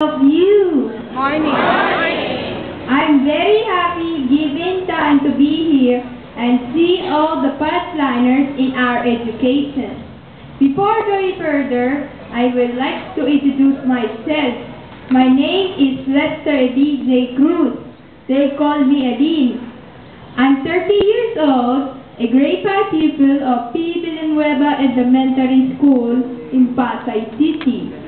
Of you. Morning. I'm very happy given time to be here and see all the pathliners in our education. Before going further, I would like to introduce myself. My name is Lester D.J. Cruz. They call me Edin. I'm 30 years old, a grade 5 pupil of P. Villanueva Elementary School in Pasay City.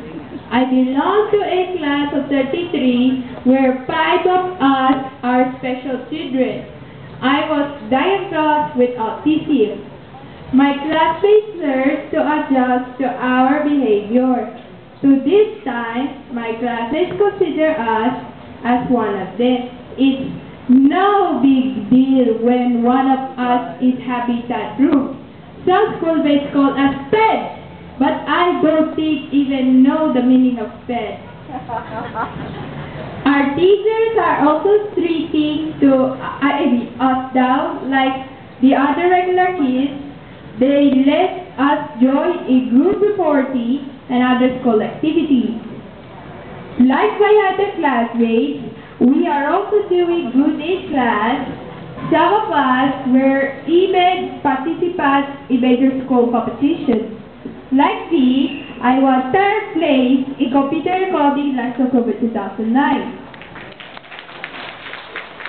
I belong to a class of 33 where 5 of us are special children. I was diagnosed with autism. My classmates learned to adjust to our behavior. To this time, my classmates consider us as one of them. It's no big deal when one of us is habitat group. Some schoolmates call us pets. But I don't think even know the meaning of pet. Our teachers are also treating to us down like the other regular kids. They let us join a group reporting and other school activities. Like my other classmates, we are also doing good in class. Some of us were even participants in major school competitions. Like me, I won 3rd place in computer recording last October 2009.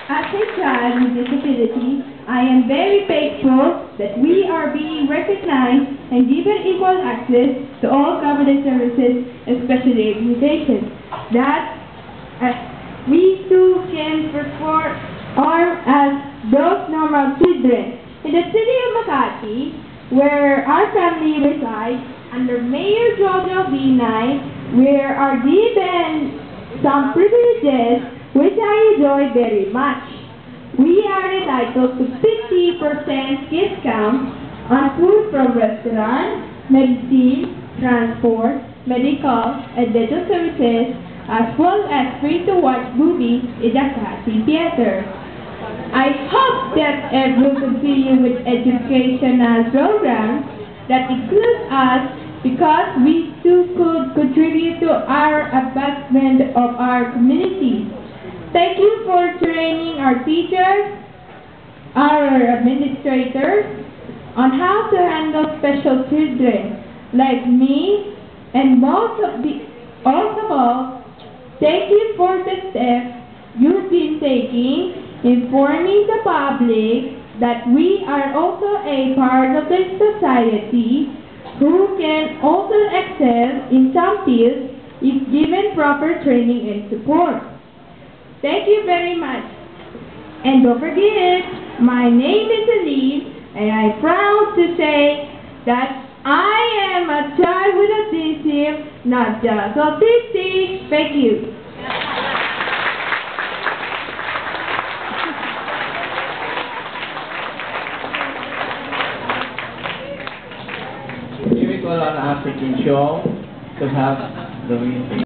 As a child with disability, I am very thankful that we are being recognized and given equal access to all government services, especially education. That we too can perform as those normal children. In the city of Makati, where our family resides, under Mayor Jojo B9, we are given some privileges which I enjoy very much. We are entitled to 50% discount on food from restaurants, medicine, transport, medical, and dental services, as well as free to watch movies in the Makati Theater. I hope that we'll continue with educational programs that include us because we too could contribute to our advancement of our community. Thank you for training our teachers, our administrators, on how to handle special children like me, and most of all, thank you for the steps you've been taking informing the public that we are also a part of the society who can also excel in some fields if given proper training and support. Thank you very much. And don't forget, my name is Elise, and I'm proud to say that I am a child with autism, not just autistic. Thank you. Here we go on our second show to have the